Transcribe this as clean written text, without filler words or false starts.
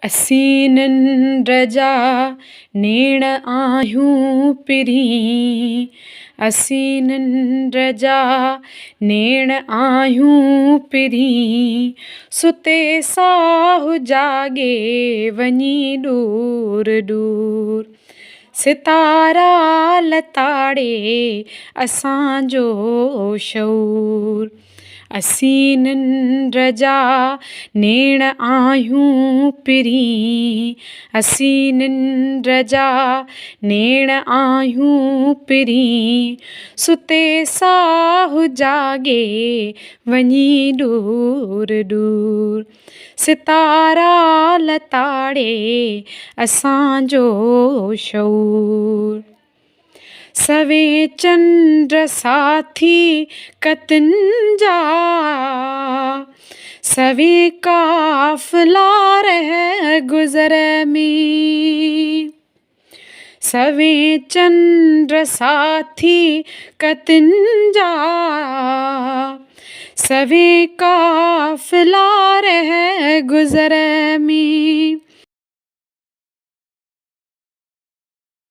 असीं निंड जा नेण आहियूं पिरी, असीं निंड जा नेण आहियूं पिरी, सुते साहु जागे वञी दूर दूर, सितारा लताड़े असांजो शऊर। असीं निंड जा नेण आहियूं पिरी, असीं निंड जा नेण आहियूं पिरी, सुते साहु जागे वञी दूर दूर, सितारा लताड़े असांजो शऊर। सवें चंड साथी कतिन जा, सवें काफ़िला रह गुज़र में, सवें चंड साथी कतिन जा, सवें काफ़िला रह गुज़र में,